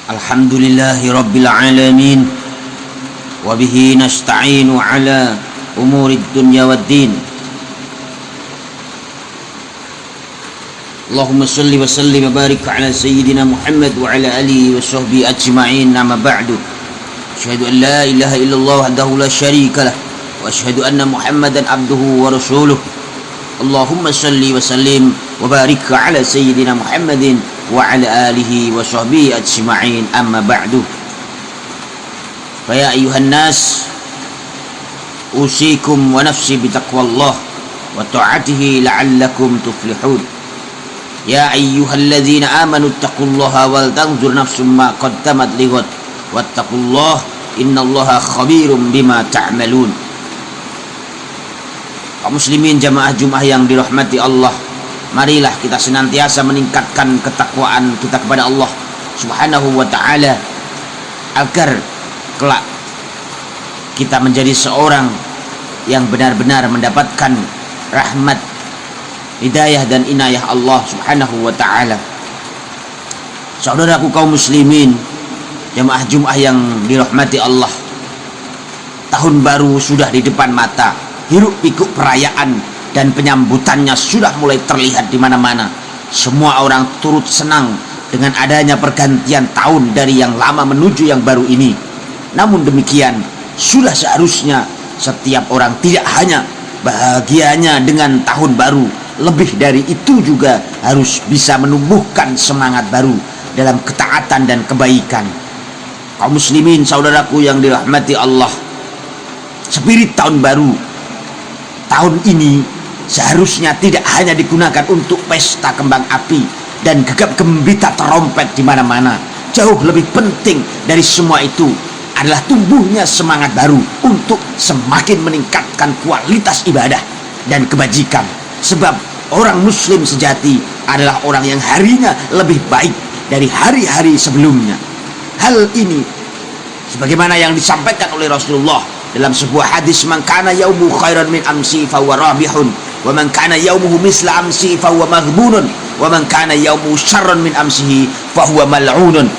Alhamdulillahi Rabbil Alamin. Wabihi nasta'inu ala umurid dunya waddin. Allahumma salli wa sallim wa barik ala Sayyidina Muhammad wa ala alihi wa sahbihi ajma'in. Amma ba'du. Asyhadu an la ilaha illallah wahdahu la syarika lah, wa asyhadu anna Muhammadan abduhu wa rasuluh. Allahumma salli wa sallim wa barik ala Sayyidina Muhammadin wa ala alihi wa sahbihi ajma'in. Amma ba'du. Fa ya ayuhan nas, usikum wa nafsi bitaqwallah wa ta'atihi la'allakum tuflihun. Ya ayyuhalladzina amanu taqullaha wal tanzur nafsum ma qaddamat lighad wattaqullaha innallaha khabirum bima ta'malun. Kaum muslimin jamaah Jumat yang dirahmati Allah, marilah kita senantiasa meningkatkan ketakwaan kita kepada Allah Subhanahu wa ta'ala, agar kelak kita menjadi seorang yang benar-benar mendapatkan rahmat, hidayah dan inayah Allah Subhanahu wa ta'ala. Saudaraku kaum muslimin, jamaah Jumat yang dirahmati Allah, tahun baru sudah di depan mata. Hiruk pikuk perayaan dan penyambutannya sudah mulai terlihat di mana-mana. Semua orang turut senang dengan adanya pergantian tahun dari yang lama menuju yang baru ini. Namun demikian, sudah seharusnya setiap orang tidak hanya bahagianya dengan tahun baru, lebih dari itu juga harus bisa menumbuhkan semangat baru dalam ketaatan dan kebaikan. Kaum muslimin saudaraku yang dirahmati Allah, spirit tahun baru tahun ini seharusnya tidak hanya digunakan untuk pesta kembang api dan gegap gembita terompet di mana-mana. Jauh lebih penting dari semua itu adalah tumbuhnya semangat baru untuk semakin meningkatkan kualitas ibadah dan kebajikan. Sebab orang muslim sejati adalah orang yang harinya lebih baik dari hari-hari sebelumnya. Hal ini sebagaimana yang disampaikan oleh Rasulullah dalam sebuah hadis, man kana yaumu khairan min amsi fa huwa rabihun, wa man kana yaumuhu misla amsi fa huwa maghbunun, wa man kana yaumu syarran min amsihi fa huwa mal'unun.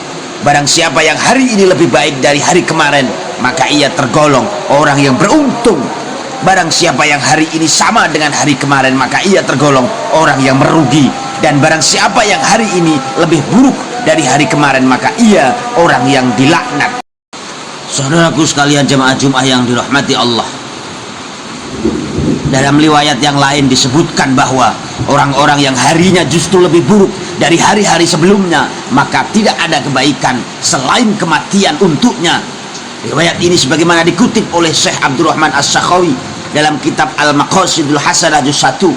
Barang siapa yang hari ini lebih baik dari hari kemarin, maka ia tergolong orang yang beruntung. Barang siapa yang hari ini sama dengan hari kemarin, maka ia tergolong orang yang merugi. Dan barang siapa yang hari ini lebih buruk dari hari kemarin, maka ia orang yang dilaknat. Saudaraku sekalian jemaah Jumat yang dirahmati Allah, dalam riwayat yang lain disebutkan bahwa orang-orang yang harinya justru lebih buruk dari hari-hari sebelumnya, maka tidak ada kebaikan selain kematian untuknya. Riwayat ini sebagaimana dikutip oleh Syekh Abdurrahman As-Sakhawi dalam kitab Al-Maqasidul Hasanah juz 1.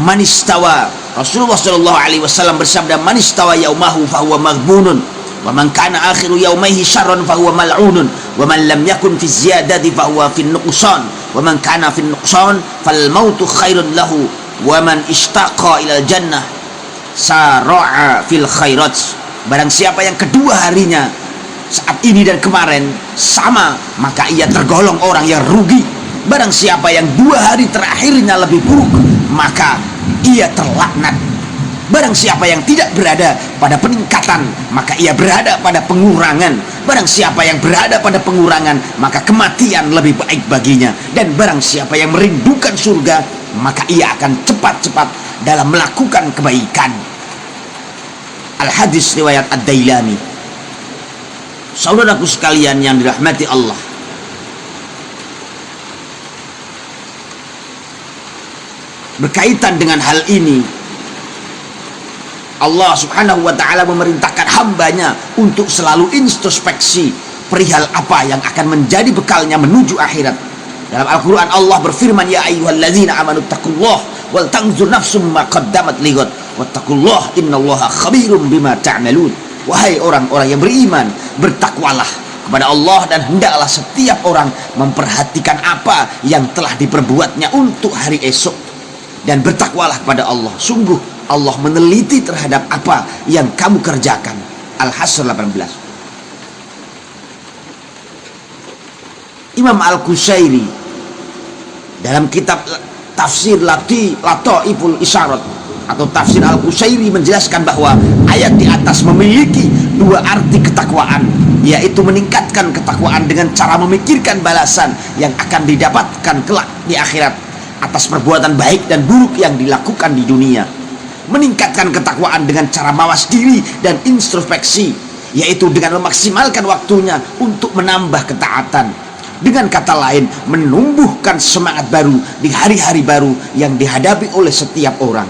Manistawa, Rasulullah sallallahu alaihi wasallam bersabda, manistawa yaumahu fa huwa maghbunun, wa man kana akhiru yaumaihi syarran fa huwa mal'unun, wa man lam yakun fi ziyadati fa huwa fi nuqsan, wa man kana fi nuqsan fal mautu khairun lahu, wa man ishtaqa ilal jannah sara'a fil khairat. Barang siapa yang kedua harinya saat ini dan kemarin sama, maka ia tergolong orang yang rugi. Barang siapa yang dua hari terakhirnya lebih buruk, maka ia terlaknat. Barang siapa yang tidak berada pada peningkatan, maka ia berada pada pengurangan. Barang siapa yang berada pada pengurangan, maka kematian lebih baik baginya. Dan barang siapa yang merindukan surga, maka ia akan cepat-cepat dalam melakukan kebaikan. Al-Hadis riwayat Ad-Dailami. Saudaraku sekalian yang dirahmati Allah, berkaitan dengan hal ini, Allah Subhanahu wa ta'ala memerintahkan hambanya untuk selalu introspeksi perihal apa yang akan menjadi bekalnya menuju akhirat. Dalam Al-Quran Allah berfirman, ya ayyuhalladzina amanu taqullaha wal tanzur nafsum ma qaddamat lighad wattaqullaha innallaha khabirum bima ta'malun. Wahai orang-orang yang beriman, bertakwalah kepada Allah dan hendaklah setiap orang memperhatikan apa yang telah diperbuatnya untuk hari esok, dan bertakwalah kepada Allah, sungguh Allah meneliti terhadap apa yang kamu kerjakan. Al-Hasr 18. Imam Al-Qusairi dalam kitab tafsir Lataiful Isyarat atau tafsir Al-Qusairi menjelaskan bahwa ayat di atas memiliki dua arti ketakwaan, yaitu meningkatkan ketakwaan dengan cara memikirkan balasan yang akan didapatkan kelak di akhirat atas perbuatan baik dan buruk yang dilakukan di dunia. Meningkatkan ketakwaan dengan cara mawas diri dan introspeksi, yaitu dengan memaksimalkan waktunya untuk menambah ketaatan. Dengan kata lain, menumbuhkan semangat baru di hari-hari baru yang dihadapi oleh setiap orang.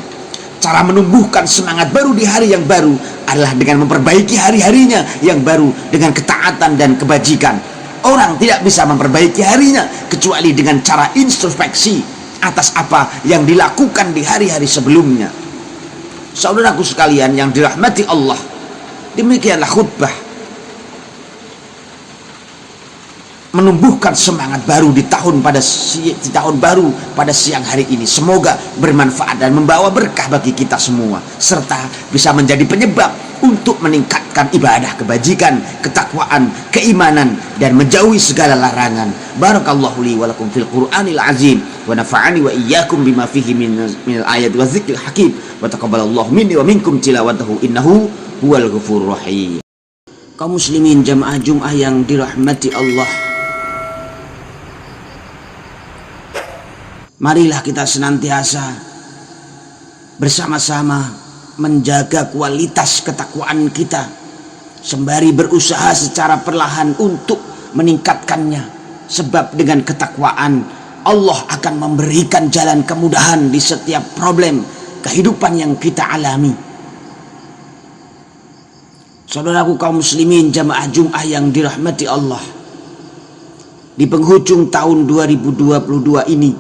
Cara menumbuhkan semangat baru di hari yang baru adalah dengan memperbaiki hari-harinya yang baru dengan ketaatan dan kebajikan. Orang tidak bisa memperbaiki harinya kecuali dengan cara introspeksi atas apa yang dilakukan di hari-hari sebelumnya. Saudaraku sekalian yang dirahmati Allah, demikianlah khutbah menumbuhkan semangat baru di tahun baru pada siang hari ini. Semoga bermanfaat dan membawa berkah bagi kita semua, serta bisa menjadi penyebab untuk meningkatkan ibadah kebajikan, ketakwaan, keimanan, dan menjauhi segala larangan. Barakallahu li wa lakum fil Qur'anil azim wa nafa'ani wa iyyakum bima fihi minal ayati wa dzikril hakim wa taqabbalallahu minni wa minkum tilawatahu innahu huwal ghafurur rahim. Kaum muslimin jamaah Jum'ah yang dirahmati Allah, marilah kita senantiasa bersama-sama menjaga kualitas ketakwaan kita, sembari berusaha secara perlahan untuk meningkatkannya. Sebab dengan ketakwaan Allah akan memberikan jalan kemudahan di setiap problem kehidupan yang kita alami. Saudaraku kaum muslimin jamaah Jum'ah yang dirahmati Allah, di penghujung tahun 2022 ini,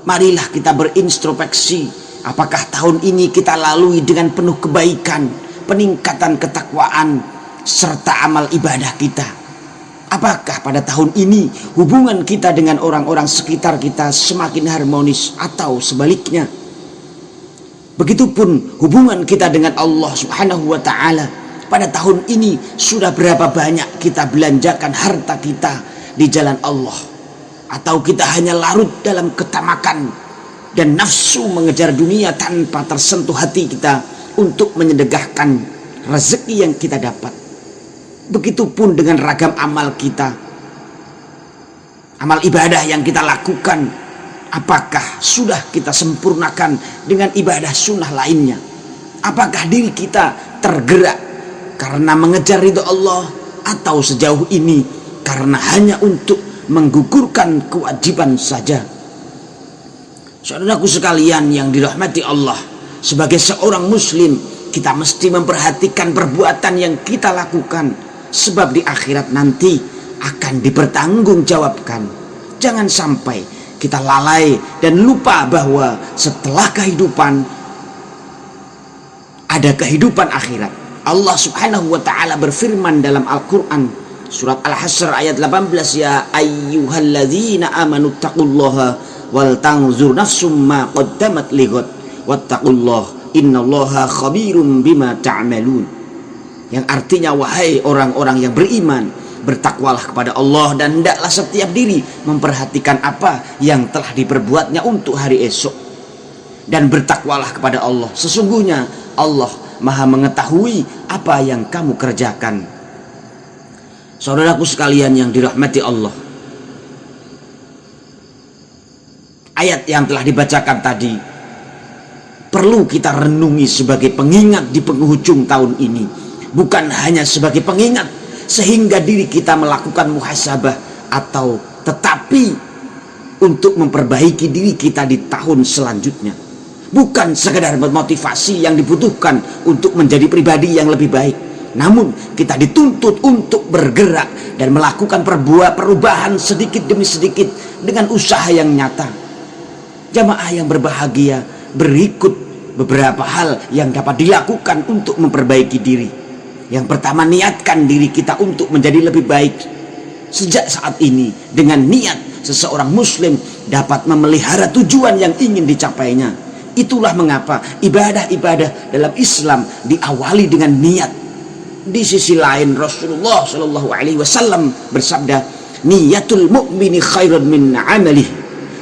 marilah kita berintrospeksi. Apakah tahun ini kita lalui dengan penuh kebaikan, peningkatan ketakwaan, serta amal ibadah kita? Apakah pada tahun ini hubungan kita dengan orang-orang sekitar kita semakin harmonis atau sebaliknya? Begitupun hubungan kita dengan Allah Subhanahu wa Ta'ala. Pada tahun ini sudah berapa banyak kita belanjakan harta kita di jalan Allah? Atau kita hanya larut dalam ketamakan dan nafsu mengejar dunia tanpa tersentuh hati kita untuk menyedekahkan rezeki yang kita dapat? Begitupun dengan ragam amal kita, amal ibadah yang kita lakukan, apakah sudah kita sempurnakan dengan ibadah sunnah lainnya? Apakah diri kita tergerak karena mengejar ridho Allah, atau sejauh ini karena hanya untuk menggugurkan kewajiban saja? Saudaraku sekalian yang dirahmati Allah, sebagai seorang muslim kita mesti memperhatikan perbuatan yang kita lakukan, sebab di akhirat nanti akan dipertanggungjawabkan. Jangan sampai kita lalai dan lupa bahwa setelah kehidupan ada kehidupan akhirat. Allah Subhanahu wa Ta'ala berfirman dalam Al-Quran surat Al-Hasr ayat 18, ya ayyuhalladzina amanu taqullaha wal tanzur nafsum ma qaddamat lighad wattaqullah innallaha khabirum bima ta'malun. Yang artinya, wahai orang-orang yang beriman, bertakwalah kepada Allah dan hendaklah setiap diri memperhatikan apa yang telah diperbuatnya untuk hari esok, dan bertakwalah kepada Allah, sesungguhnya Allah Maha mengetahui apa yang kamu kerjakan. Saudaraku sekalian yang dirahmati Allah, ayat yang telah dibacakan tadi perlu kita renungi sebagai pengingat di penghujung tahun ini, bukan hanya sebagai pengingat sehingga diri kita melakukan muhasabah, atau tetapi untuk memperbaiki diri kita di tahun selanjutnya. Bukan sekadar motivasi yang dibutuhkan untuk menjadi pribadi yang lebih baik, namun kita dituntut untuk bergerak dan melakukan perubahan sedikit demi sedikit dengan usaha yang nyata. Jamaah yang berbahagia, berikut beberapa hal yang dapat dilakukan untuk memperbaiki diri. Yang pertama, niatkan diri kita untuk menjadi lebih baik sejak saat ini. Dengan niat, seseorang muslim dapat memelihara tujuan yang ingin dicapainya. Itulah mengapa ibadah-ibadah dalam Islam diawali dengan niat. Di sisi lain, Rasulullah Shallallahu Alaihi Wasallam bersabda, niatul mu'mini khairun min amalih.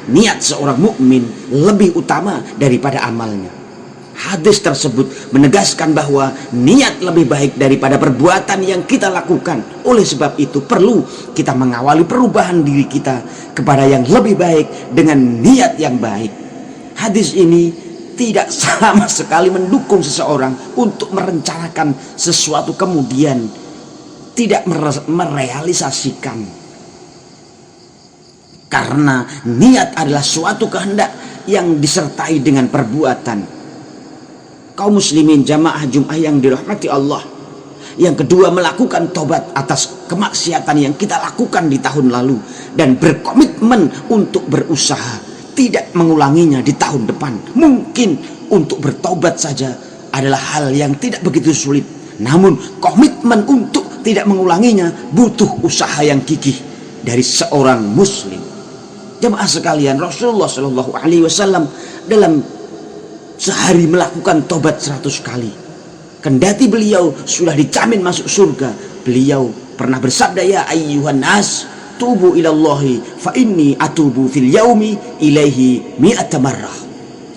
Niat seorang mukmin lebih utama daripada amalnya. Hadis tersebut menegaskan bahwa niat lebih baik daripada perbuatan yang kita lakukan. Oleh sebab itu perlu kita mengawali perubahan diri kita kepada yang lebih baik dengan niat yang baik. Hadis ini tidak sama sekali mendukung seseorang untuk merencanakan sesuatu kemudian tidak merealisasikan. Karena niat adalah suatu kehendak yang disertai dengan perbuatan. Kaum muslimin jamaah Jum'ah yang dirahmati Allah. Yang kedua, melakukan tobat atas kemaksiatan yang kita lakukan di tahun lalu dan berkomitmen untuk berusaha tidak mengulanginya di tahun depan. Mungkin untuk bertobat saja adalah hal yang tidak begitu sulit, namun komitmen untuk tidak mengulanginya butuh usaha yang gigih dari seorang muslim. Jemaah sekalian, Rasulullah Shallallahu Alaihi Wasallam dalam sehari melakukan tobat 100 kali. Kendati beliau sudah dijamin masuk surga, beliau pernah bersabda, ya ayyuhan nas tubu ilallahi fa inni atubu fil yaumi ilaihi mi'ata marrah.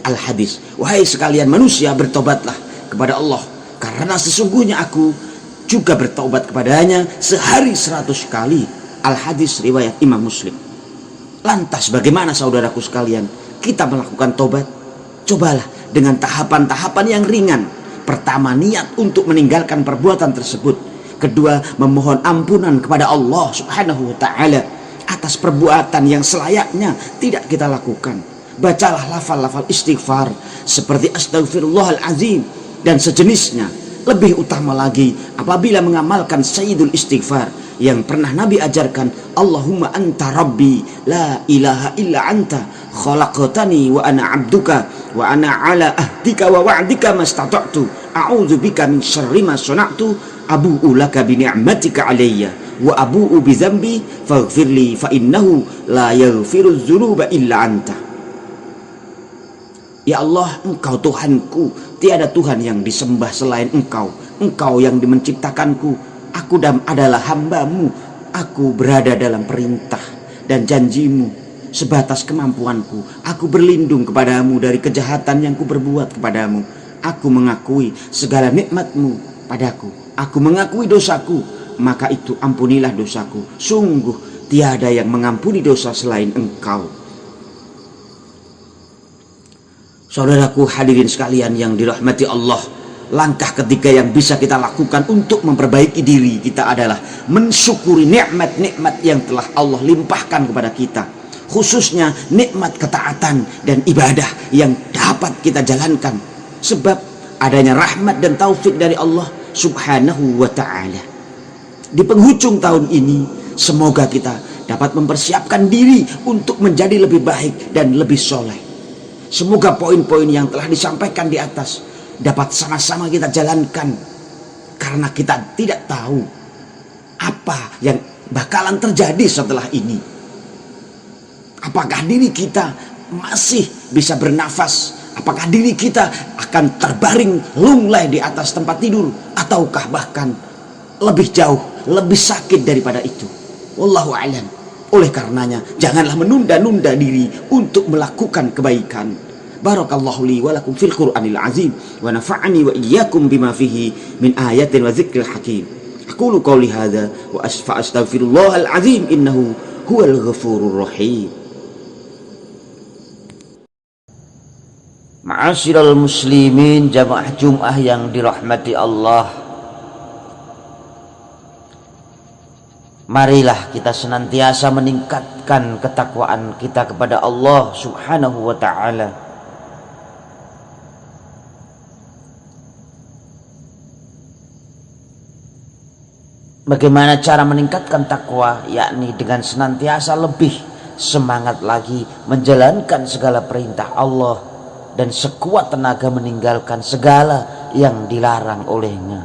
Al hadis, wahai sekalian manusia, bertobatlah kepada Allah, karena sesungguhnya aku juga bertobat kepadanya sehari 100 kali. Al hadis riwayat Imam Muslim. Lantas bagaimana saudaraku sekalian kita melakukan tobat? Cobalah dengan tahapan-tahapan yang ringan. Pertama, niat untuk meninggalkan perbuatan tersebut. Kedua, memohon ampunan kepada Allah Subhanahu wa ta'ala atas perbuatan yang selayaknya tidak kita lakukan. Bacalah lafal-lafal istighfar seperti astaghfirullahalazim dan sejenisnya. Lebih utama lagi apabila mengamalkan sayyidul istighfar yang pernah Nabi ajarkan, Allahumma anta rabbi la ilaha illa anta khalaqtani wa ana abduka wa ana ala ahdika wa wa'dika mastata'tu a'udzubika min syarri ma sana'tu abu'u laka bi ni'matika alayya wa abu'u bi dzambi faghfirli fa innahu la yaghfiru dzunuba illa anta. Ya Allah, Engkau Tuhanku, tiada Tuhan yang disembah selain Engkau. Engkau yang menciptakanku, aku adalah hamba-Mu. Aku berada dalam perintah dan janji-Mu sebatas kemampuanku. Aku berlindung kepadamu dari kejahatan yang kuperbuat kepadamu. Aku mengakui segala nikmat-Mu padaku. Aku mengakui dosaku, maka itu ampunilah dosaku. Sungguh tiada yang mengampuni dosa selain Engkau. Saudaraku hadirin sekalian yang dirahmati Allah, langkah ketiga yang bisa kita lakukan untuk memperbaiki diri kita adalah mensyukuri nikmat-nikmat yang telah Allah limpahkan kepada kita, khususnya nikmat ketaatan dan ibadah yang dapat kita jalankan sebab adanya rahmat dan taufik dari Allah Subhanahu wa ta'ala. Di penghujung tahun ini, semoga kita dapat mempersiapkan diri untuk menjadi lebih baik dan lebih soleh. Semoga poin-poin yang telah disampaikan di atas dapat sama-sama kita jalankan, karena kita tidak tahu apa yang bakalan terjadi setelah ini. Apakah diri kita masih bisa bernafas? Apakah diri kita akan terbaring lunglai di atas tempat tidur? Ataukah bahkan lebih jauh, lebih sakit daripada itu? Wallahu a'lam. Oleh karenanya, janganlah menunda-nunda diri untuk melakukan kebaikan. Barakallahu li wa lakum fil Qur'anil azim wa nafa'ani wa iyyakum bima fihi min ayatin wa dzikril hakim. Aqulu qawli hadza wa astaghfirullahal azim innahu huwal ghafurur rahim. Ma'asyiral muslimin jamaah Jum'ah yang dirahmati Allah, marilah kita senantiasa meningkatkan ketakwaan kita kepada Allah Subhanahu wa ta'ala. Bagaimana cara meningkatkan takwa? Yakni dengan senantiasa lebih semangat lagi menjalankan segala perintah Allah dan sekuat tenaga meninggalkan segala yang dilarang olehnya.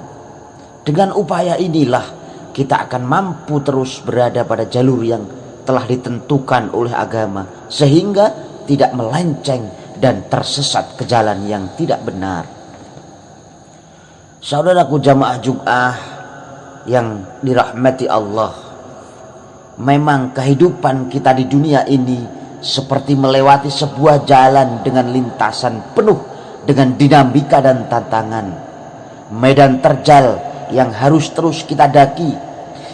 Dengan upaya inilah kita akan mampu terus berada pada jalur yang telah ditentukan oleh agama, sehingga tidak melenceng dan tersesat ke jalan yang tidak benar. Saudaraku jamaah Jum'ah yang dirahmati Allah, memang kehidupan kita di dunia ini seperti melewati sebuah jalan dengan lintasan penuh dengan dinamika dan tantangan, medan terjal yang harus terus kita daki,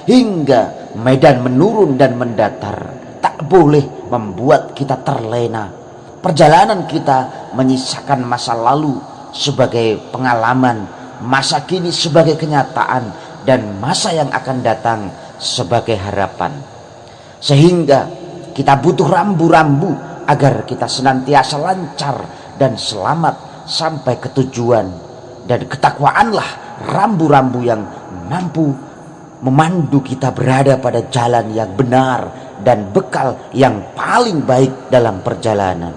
hingga medan menurun dan mendatar tak boleh membuat kita terlena. Perjalanan kita menyisakan masa lalu sebagai pengalaman, masa kini sebagai kenyataan, dan masa yang akan datang sebagai harapan. Sehingga kita butuh rambu-rambu agar kita senantiasa lancar dan selamat sampai ke tujuan. Dan ketakwaanlah rambu-rambu yang mampu memandu kita berada pada jalan yang benar dan bekal yang paling baik dalam perjalanan.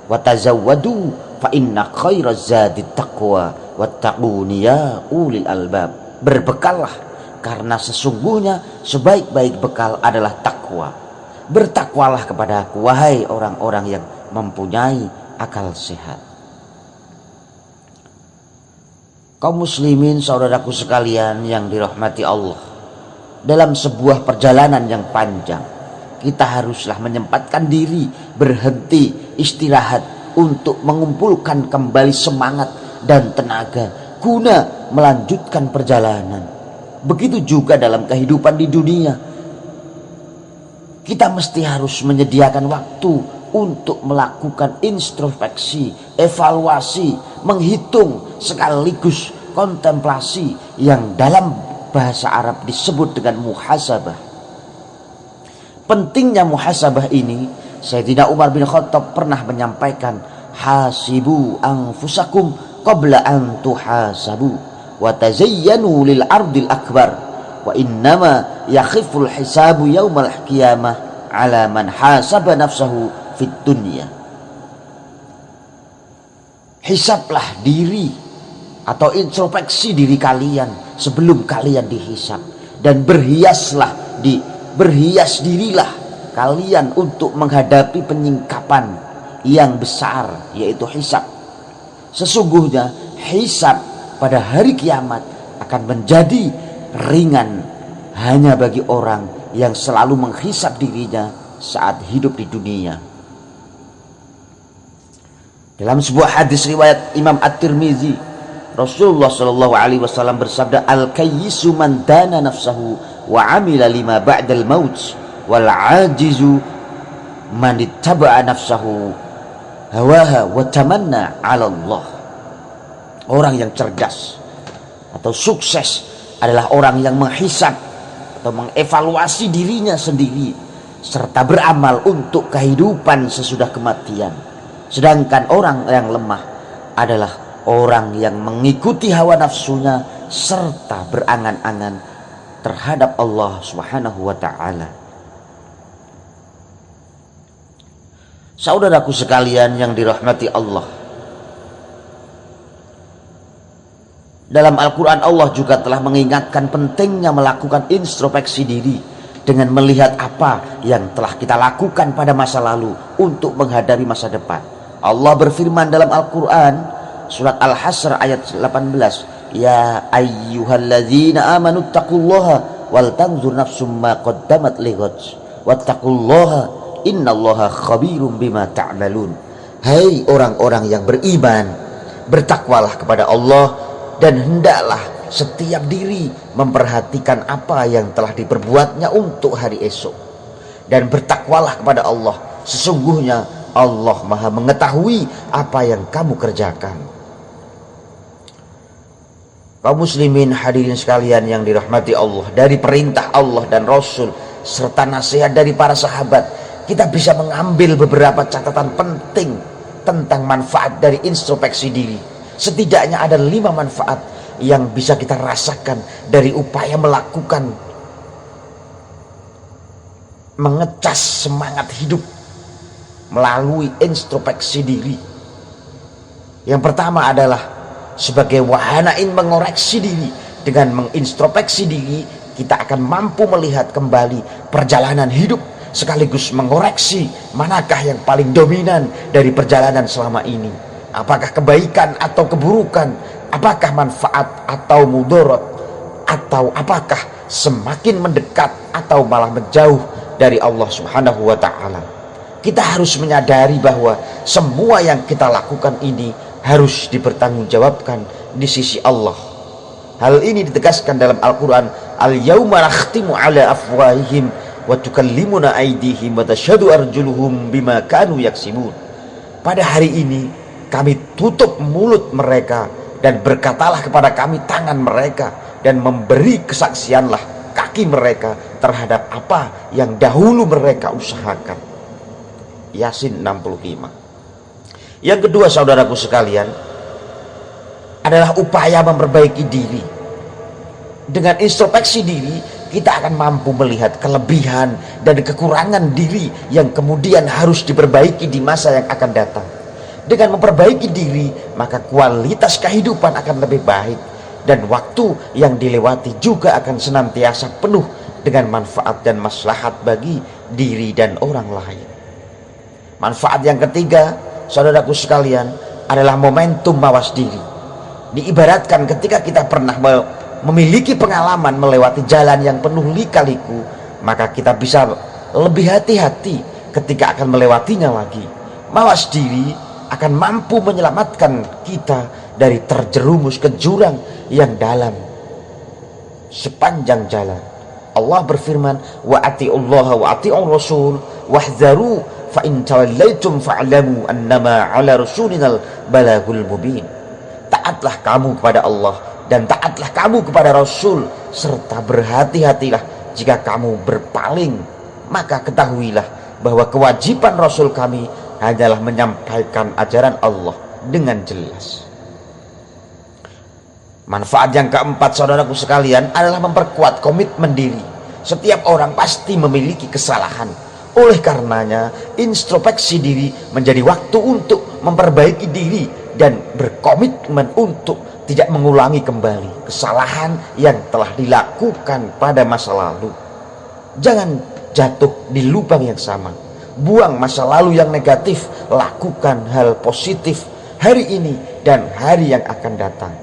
Wa tazawwadu fa inna khairaz zadi taqwa wattaquni ya ulil albab. Berbekallah, karena sesungguhnya sebaik-baik bekal adalah takwa. Bertakwalah kepada aku, wahai orang-orang yang mempunyai akal sehat. Kaum muslimin, saudaraku sekalian yang dirahmati Allah, dalam sebuah perjalanan yang panjang, kita haruslah menyempatkan diri, berhenti, istirahat untuk mengumpulkan kembali semangat dan tenaga guna melanjutkan perjalanan. Begitu juga dalam kehidupan di dunia, kita mesti harus menyediakan waktu untuk melakukan introspeksi, evaluasi, menghitung sekaligus kontemplasi yang dalam bahasa Arab disebut dengan muhasabah. Pentingnya muhasabah ini, Sayyidina Umar bin Khattab pernah menyampaikan, hasibu anfusakum qabla an tuhasabu wa tazayyanu lil ardil akbar wa innama yakhiful hisabu yaumal qiyamah ala man hasaba nafsahu fit dunya. Hisablah diri atau introspeksi diri kalian sebelum kalian dihisab, dan berhias dirilah kalian untuk menghadapi penyingkapan yang besar, yaitu hisab. Sesungguhnya hisab pada hari kiamat akan menjadi ringan hanya bagi orang yang selalu menghisab dirinya saat hidup di dunia. Dalam sebuah hadis riwayat Imam At-Tirmizi, Rasulullah Shallallahu Alaihi Wasallam bersabda, al-kayyisu man dana nafsahu wa amila lima ba'dal maut, wal ajizu man ittaba'a nafsahu hawaha wa tamanna 'ala Allah. Orang yang cerdas atau sukses adalah orang yang menghisab atau mengevaluasi dirinya sendiri serta beramal untuk kehidupan sesudah kematian. Sedangkan orang yang lemah adalah orang yang mengikuti hawa nafsunya serta berangan-angan terhadap Allah Subhanahu wa ta'ala. Saudaraku sekalian yang dirahmati Allah, dalam Al-Quran Allah juga telah mengingatkan pentingnya melakukan introspeksi diri dengan melihat apa yang telah kita lakukan pada masa lalu untuk menghadapi masa depan. Allah berfirman dalam Al-Quran surat Al-Hasr ayat 18, ya ayyuhalladzina amanu taqullaha wal tanzur nafsum ma qaddamat lighad wattaqullaha innallaha khabirum bima ta'malun. Hai orang-orang yang beriman, bertakwalah kepada Allah dan hendaklah setiap diri memperhatikan apa yang telah diperbuatnya untuk hari esok, dan bertakwalah kepada Allah, sesungguhnya Allah Maha mengetahui apa yang kamu kerjakan. Kaum muslimin hadirin sekalian yang dirahmati Allah, dari perintah Allah dan Rasul serta nasihat dari para sahabat, kita bisa mengambil beberapa catatan penting tentang manfaat dari introspeksi diri. Setidaknya ada 5 manfaat yang bisa kita rasakan dari upaya melakukan mengecas semangat hidup melalui introspeksi diri. Yang pertama adalah sebagai wahanain mengoreksi diri. Dengan mengintrospeksi diri, kita akan mampu melihat kembali perjalanan hidup sekaligus mengoreksi manakah yang paling dominan dari perjalanan selama ini. Apakah kebaikan atau keburukan, apakah manfaat atau mudarat, atau apakah semakin mendekat atau malah menjauh dari Allah Subhanahu wa ta'ala. Kita harus menyadari bahwa semua yang kita lakukan ini harus dipertanggungjawabkan di sisi Allah. Hal ini ditegaskan dalam Al-Quran, al-yawma nakhtimu ala afwahihim wa tukallimuna aydihim wa tashhadu arjuluhum bima kanu yaksibun. Pada hari ini kami tutup mulut mereka dan berkatalah kepada kami tangan mereka, dan memberi kesaksianlah kaki mereka terhadap apa yang dahulu mereka usahakan. Yasin 65. Yang kedua, saudaraku sekalian, adalah upaya memperbaiki diri. Dengan introspeksi diri, kita akan mampu melihat kelebihan dan kekurangan diri yang kemudian harus diperbaiki di masa yang akan datang. Dengan memperbaiki diri, maka kualitas kehidupan akan lebih baik, dan waktu yang dilewati juga akan senantiasa penuh dengan manfaat dan maslahat bagi diri dan orang lain. Manfaat yang ketiga, saudaraku sekalian, adalah momentum mawas diri. Diibaratkan ketika kita pernah memiliki pengalaman melewati jalan yang penuh lika-liku, maka kita bisa lebih hati-hati ketika akan melewatinya lagi. Mawas diri akan mampu menyelamatkan kita dari terjerumus ke jurang yang dalam sepanjang jalan. Allah berfirman, wa ati'ullaha wa ati'ur rasul wahdharu fa in tawallaitum fa'lamu annama 'ala rasulinal balagul mubin. Taatlah kamu kepada Allah dan taatlah kamu kepada Rasul, serta berhati-hatilah jika kamu berpaling, maka ketahuilah bahwa kewajiban Rasul kami hanyalah menyampaikan ajaran Allah dengan jelas. Manfaat yang keempat, saudaraku sekalian, adalah memperkuat komitmen diri. Setiap orang pasti memiliki kesalahan. Oleh karenanya, introspeksi diri menjadi waktu untuk memperbaiki diri dan berkomitmen untuk tidak mengulangi kembali kesalahan yang telah dilakukan pada masa lalu. Jangan jatuh di lubang yang sama. Buang masa lalu yang negatif, lakukan hal positif hari ini dan hari yang akan datang.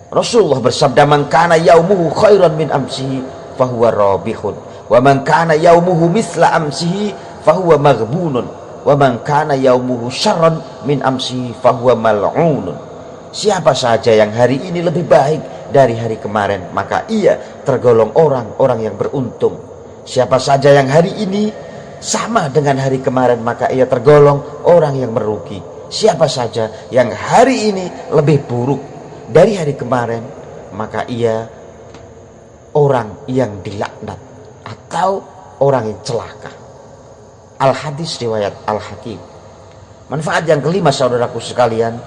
Rasulullah bersabda, man kana yaumuhu khairan min amsihi fahuwa rabihun, wa man kana yaumuhu mithla amsihi fahuwa maghbunun, wa man kana yaumuhu syarran min amsihi fahuwa mal'unun. Siapa saja yang hari ini lebih baik dari hari kemarin, maka ia tergolong orang-orang yang beruntung. Siapa saja yang hari ini sama dengan hari kemarin, maka ia tergolong orang yang merugi. Siapa saja yang hari ini lebih buruk dari hari kemarin, maka ia orang yang dilaknat atau orang yang celaka. Al-Hadis riwayat Al-Hakim. Manfaat yang kelima, saudaraku sekalian,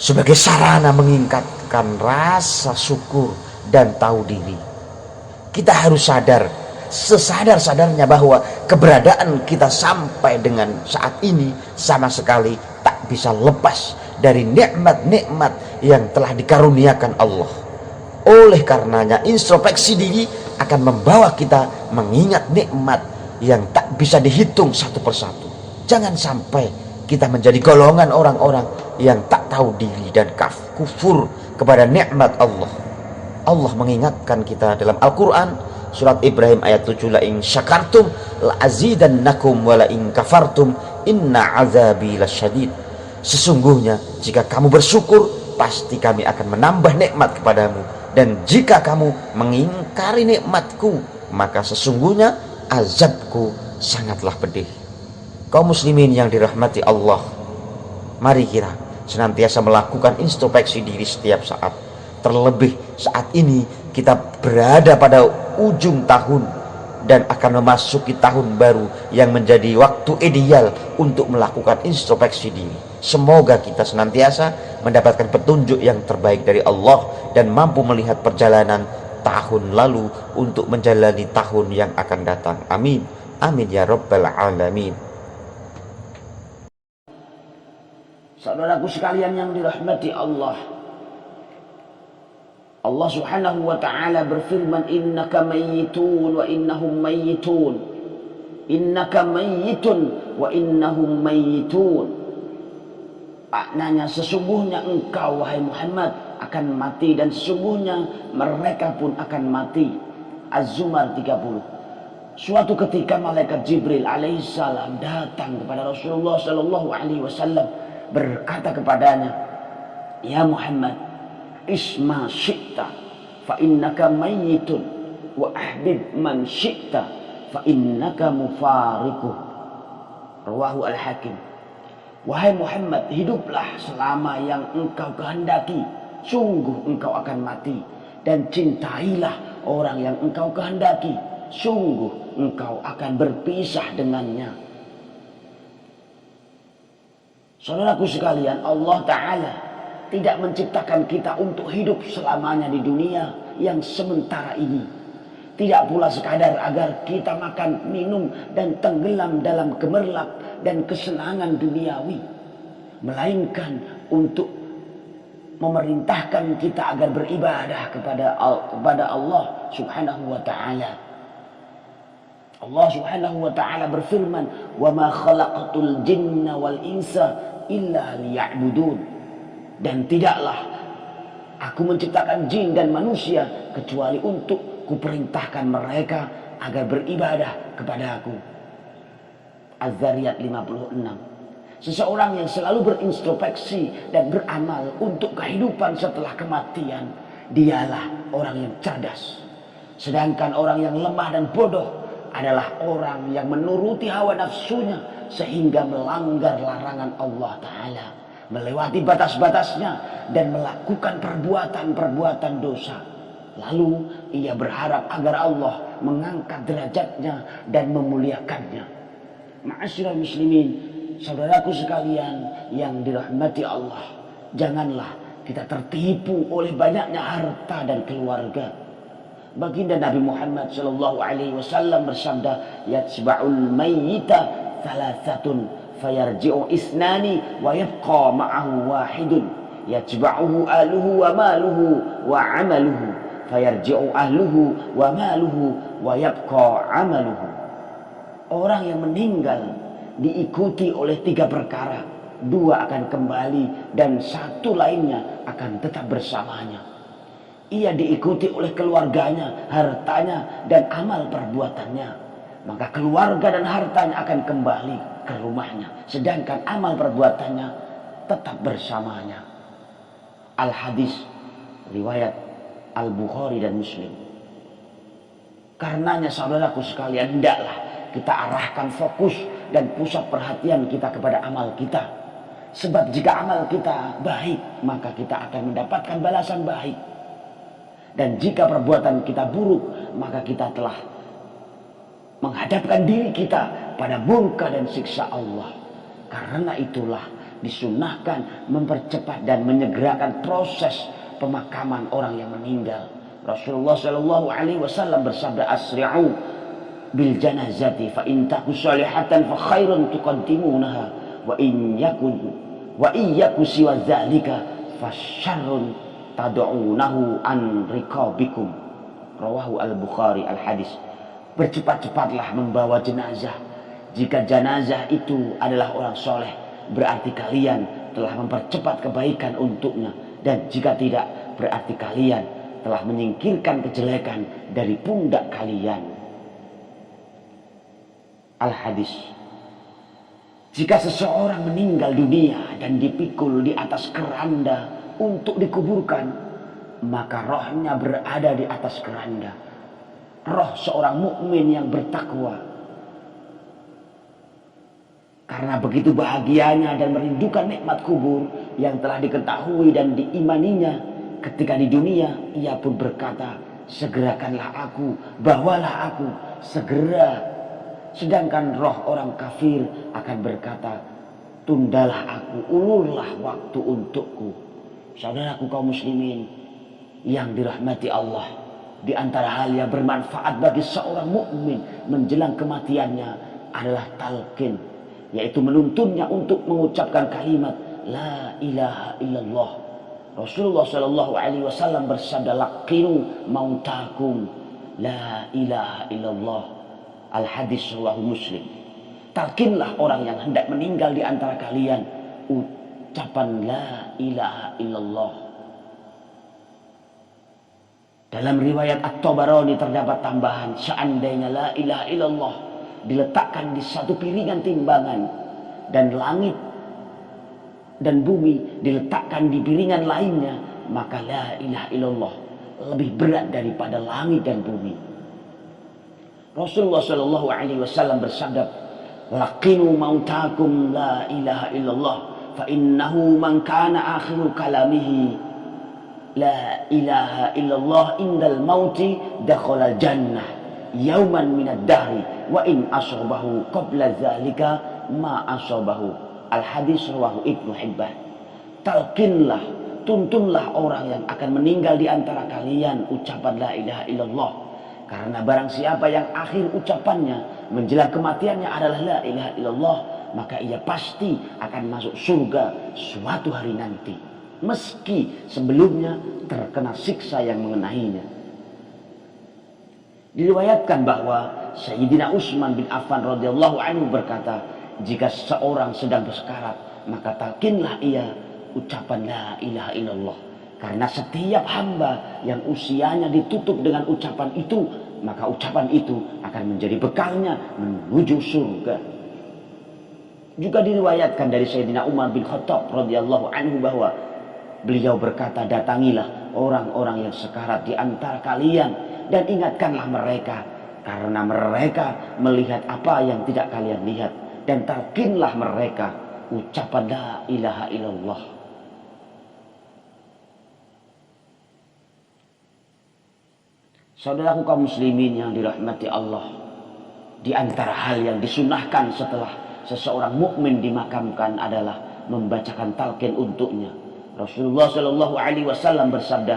sebagai sarana meningkatkan rasa syukur dan tahu diri. Kita harus sadar, sesadar-sadarnya, bahwa keberadaan kita sampai dengan saat ini sama sekali tak bisa lepas dari nikmat-nikmat yang telah dikaruniakan Allah. Oleh karenanya, introspeksi diri akan membawa kita mengingat nikmat yang tak bisa dihitung satu persatu. Jangan sampai kita menjadi golongan orang-orang yang tak tahu diri dan kufur kepada nikmat Allah. Allah mengingatkan kita dalam Al-Quran, surat Ibrahim ayat 7, la in syakartum la azidannakum wa la in kafartum inna azabi lasyadid. Sesungguhnya jika kamu bersyukur, pasti kami akan menambah nikmat kepadamu, dan jika kamu mengingkari nikmatku, maka sesungguhnya azabku sangatlah pedih. Kaum muslimin yang dirahmati Allah, mari kita senantiasa melakukan introspeksi diri setiap saat. Terlebih saat ini kita berada pada ujung tahun dan akan memasuki tahun baru yang menjadi waktu ideal untuk melakukan introspeksi diri. Semoga kita senantiasa mendapatkan petunjuk yang terbaik dari Allah dan mampu melihat perjalanan tahun lalu untuk menjalani tahun yang akan datang. Amin. Amin ya rabbal alamin. Saudaraku sekalian yang dirahmati Allah, Allah subhanahu wa ta'ala berfirman, innaka mayyitun wa innahum mayyitun, innaka mayyitun wa innahum mayyitun. Maknanya, sesungguhnya engkau wahai Muhammad akan mati dan sesungguhnya mereka pun akan mati. Az-Zumar 30. Suatu ketika malaikat Jibril alaihissalam datang kepada Rasulullah sallallahu alaihi wasallam berkata kepadanya, "Ya Muhammad, isma syi'ta fa innaka mayyitun wa ahbib man syi'ta fa innaka mufariquh." Rawahu Al-Hakim. Wahai Muhammad, hiduplah selama yang engkau kehendaki, sungguh engkau akan mati, dan cintailah orang yang engkau kehendaki, sungguh engkau akan berpisah dengannya. Saudaraku sekalian, Allah Ta'ala tidak menciptakan kita untuk hidup selamanya di dunia yang sementara ini. Tidak pula sekadar agar kita makan, minum, dan tenggelam dalam gemerlap dan kesenangan duniawi, melainkan untuk memerintahkan kita agar beribadah kepada Allah Subhanahu wa Ta'ala. Allah Subhanahu wa Ta'ala berfirman, "Wa ma khalaqatul jinna wal insa illa liya'budun." Dan tidaklah aku menciptakan jin dan manusia kecuali untuk kuperintahkan mereka agar beribadah kepada aku. Az-Zariyat 56. Seseorang yang selalu berintrospeksi dan beramal untuk kehidupan setelah kematian, dialah orang yang cerdas. Sedangkan orang yang lemah dan bodoh adalah orang yang menuruti hawa nafsunya sehingga melanggar larangan Allah Ta'ala, melewati batas-batasnya dan melakukan perbuatan-perbuatan dosa. Lalu ia berharap agar Allah mengangkat derajatnya dan memuliakannya. Ma'asyiral muslimin, saudaraku sekalian yang dirahmati Allah, janganlah kita tertipu oleh banyaknya harta dan keluarga. Baginda Nabi Muhammad SAW bersabda, "Yatsba'ul mayyita thalathatun fayarji'u isnani wa yabqa ma'ahu wahidun yatsba'uhu ahluhu wa maluhu wa 'amaluhu fayarji'u ahluhu wa maluhu wa yabqa 'amaluhu." Orang yang meninggal diikuti oleh 3 perkara. 2 akan kembali dan 1 lainnya akan tetap bersamanya. Ia diikuti oleh keluarganya, hartanya, dan amal perbuatannya. Maka keluarga dan hartanya akan kembali ke rumahnya, sedangkan amal perbuatannya tetap bersamanya. Al-Hadis riwayat Al-Bukhari dan Muslim. Karenanya saudaraku sekalian, hendaklah kita arahkan fokus dan pusat perhatian kita kepada amal kita. Sebab jika amal kita baik, maka kita akan mendapatkan balasan baik. Dan jika perbuatan kita buruk, maka kita telah menghadapkan diri kita pada murka dan siksa Allah. Karena itulah disunahkan mempercepat dan menyegerakan proses pemakaman orang yang meninggal. Rasulullah SAW bersabda, "Asri'u bil janazati fa in taku salihatan fa khairun tuqaddimunaha wa in yaku siwa dzalika fa syarrun tad'unahu an riqabikum." Rawahu Al-Bukhari. Al-Hadis. Bercepat-cepatlah membawa jenazah. Jika jenazah itu adalah orang soleh, berarti kalian telah mempercepat kebaikan untuknya. Dan jika tidak, berarti kalian telah menyingkirkan kejelekan dari pundak kalian. Al-Hadis. Jika seseorang meninggal dunia dan dipikul di atas keranda untuk dikuburkan, maka rohnya berada di atas keranda. Roh seorang mukmin yang bertakwa. Karena begitu bahagianya dan merindukan nikmat kubur yang telah diketahui dan diimaninya ketika di dunia, ia pun berkata, "Segerakanlah aku, bawalah aku, segera." Sedangkan roh orang kafir akan berkata, "Tundalah aku, ulurlah waktu untukku." Saudaraku kaum muslimin yang dirahmati Allah, di antara hal yang bermanfaat bagi seorang mukmin menjelang kematiannya adalah talqin, yaitu menuntunnya untuk mengucapkan kalimat la ilaha illallah. Rasulullah SAW bersabda, "Laqinu mautakum la ilaha illallah." Al-Hadis rawahu Muslim. Talqinlah orang yang hendak meninggal di antara kalian ucapan la ilaha illallah. Dalam riwayat At-Tabarani terdapat tambahan, seandainya la ilaha illallah diletakkan di satu piringan timbangan dan langit dan bumi diletakkan di piringan lainnya, maka la ilaha illallah lebih berat daripada langit dan bumi. Rasulullah Shallallahu Alaihi Wasallam bersabda, "Laqinu mautakum la ilaha illallah, fa innahu man kana akhiru kalamihi la ilaha illallah indal mauti dakhala jannah yauman minad dahri wa in asabahu qabla dzalika ma asabahu." Al hadis rawahu Ibnu Hibban. Talqinlah, tuntunlah orang yang akan meninggal di antara kalian ucapan la ilaha illallah, karena barang siapa yang akhir ucapannya menjelang kematiannya adalah la ilaha illallah, maka ia pasti akan masuk surga suatu hari nanti, meski sebelumnya terkena siksa yang mengenainya. Diriwayatkan bahwa Sayyidina Utsman bin Affan radhiyallahu anhu berkata, jika seorang sedang bersekarat, maka talqinlah ia ucapan la ilaha illallah, karena setiap hamba yang usianya ditutup dengan ucapan itu, maka ucapan itu akan menjadi bekalnya menuju surga. Juga diriwayatkan dari Sayyidina Umar bin Khattab radhiyallahu anhu bahwa beliau berkata, datangilah orang-orang yang sekarat di antara kalian dan ingatkanlah mereka, karena mereka melihat apa yang tidak kalian lihat, dan talqinlah mereka ucapan la ilaha illallah. Saudaraku kaum muslimin yang dirahmati Allah, di antara hal yang disunahkan setelah seseorang mukmin dimakamkan adalah membacakan talqin untuknya. Rasulullah Shallallahu Alaihi Wasallam bersabda,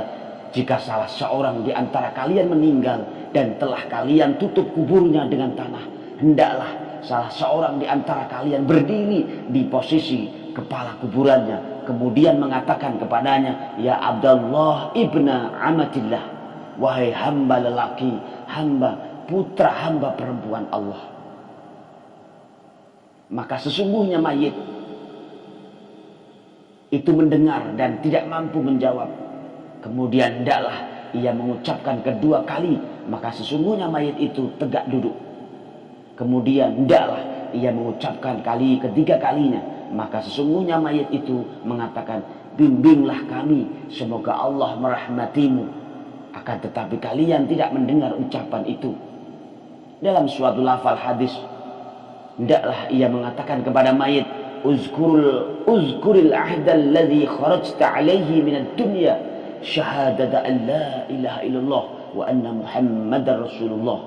jika salah seorang di antara kalian meninggal dan telah kalian tutup kuburnya dengan tanah, hendaklah salah seorang di antara kalian berdiri di posisi kepala kuburannya, kemudian mengatakan kepadanya, ya Abdullah ibna Amatillah, wahai hamba lelaki, hamba putra hamba perempuan Allah. Maka sesungguhnya mayit itu mendengar dan tidak mampu menjawab. Kemudian hendaklah ia mengucapkan kedua kali, maka sesungguhnya mayit itu tegak duduk. Kemudian hendaklah ia mengucapkan kali ketiga kalinya, maka sesungguhnya mayit itu mengatakan, bimbinglah kami, semoga Allah merahmatimu. Akan tetapi kalian tidak mendengar ucapan itu. Dalam suatu lafal hadis, hendaklah ia mengatakan kepada mayit, uzkuril ahdal ladzi kharajta alaihi minad dunya syahadata an la ilaha illallah wa anna muhammadar rasulullah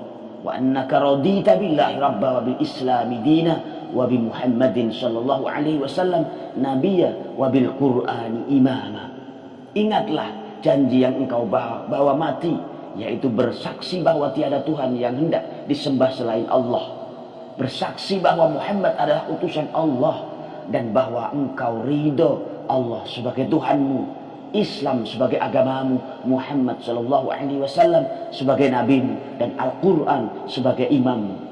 wa annaka radita billahi rabba wa bil islami dina wa bi muhammadin sallallahu alaihi wasallam nabiyya wa bil qur'ani imama. Ingatlah janji yang engkau bawa mati, yaitu bersaksi bahwa tiada Tuhan yang hendak disembah selain Allah, bersaksi bahwa Muhammad adalah utusan Allah, dan bahwa engkau ridho Allah sebagai Tuhanmu, Islam sebagai agamamu, Muhammad sallallahu alaihi wasallam sebagai nabimu, dan Al-Quran sebagai imammu.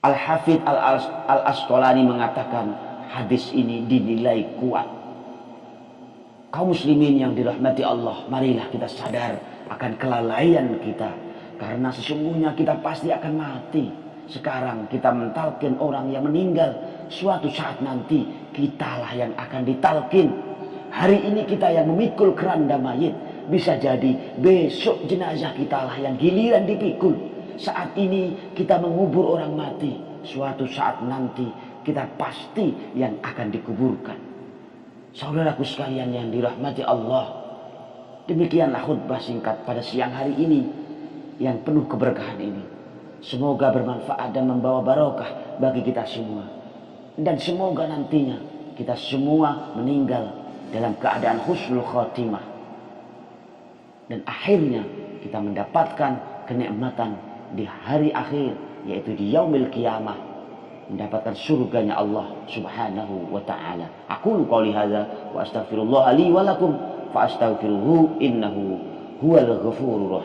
Al-Hafidh Al-Asqalani mengatakan hadis ini dinilai kuat. Kaum muslimin yang dirahmati Allah, marilah kita sadar akan kelalaian kita, karena sesungguhnya kita pasti akan mati. Sekarang kita mentalkin orang yang meninggal, suatu saat nanti kitalah yang akan ditalkin. Hari ini kita yang memikul keranda mayit, bisa jadi besok jenazah kitalah yang giliran dipikul. Saat ini kita mengubur orang mati, suatu saat nanti kita pasti yang akan dikuburkan. Saudaraku sekalian yang dirahmati Allah, demikianlah khutbah singkat pada siang hari ini yang penuh keberkahan ini. Semoga bermanfaat dan membawa barokah bagi kita semua. Dan semoga nantinya kita semua meninggal dalam keadaan husnul khotimah. Dan akhirnya kita mendapatkan kenikmatan di hari akhir, yaitu di yaumil qiyamah, mendapatkan surganya Allah subhanahu wa ta'ala. Aqulu qawli hadza wa astaghfirullah li wa lakum fa astaghfiruhu innahu huwal ghafurur rahim.